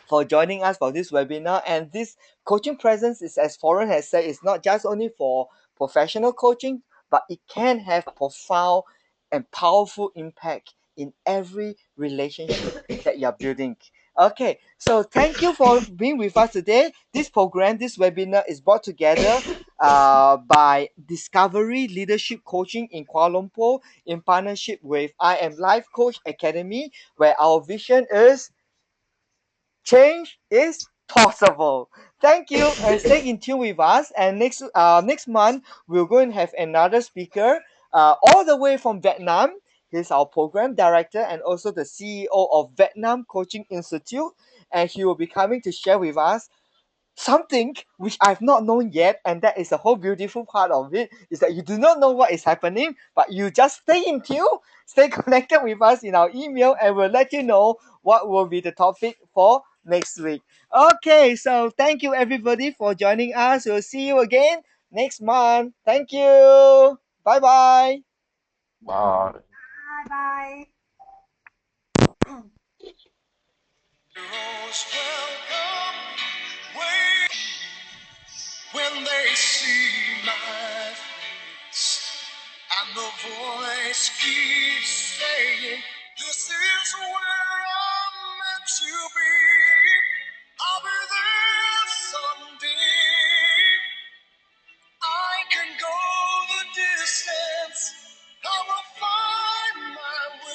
for joining us for this webinar. And this coaching presence is, as Florence has said, it's not just only for professional coaching, but it can have profound and powerful impact in every relationship that you're building. Okay, so thank you for being with us today. This program, this webinar is brought together by Discovery Leadership Coaching in Kuala Lumpur in partnership with I Am Life Coach Academy, where our vision is change is possible. Thank you and stay in tune with us. And next month we're going to have another speaker all the way from Vietnam. He's our program director and also the CEO of Vietnam Coaching Institute, and he will be coming to share with us something which I've not known yet, and that is the whole beautiful part of it, is that you do not know what is happening, but you just stay in tune, stay connected with us in our email, and we'll let you know what will be the topic for next week. Okay, so thank you everybody for joining us. We'll see you again next month. Thank you. Bye bye. Bye. Bye bye. Heroes welcome when they see my face, and the voice keeps saying, this is where I'm meant to be.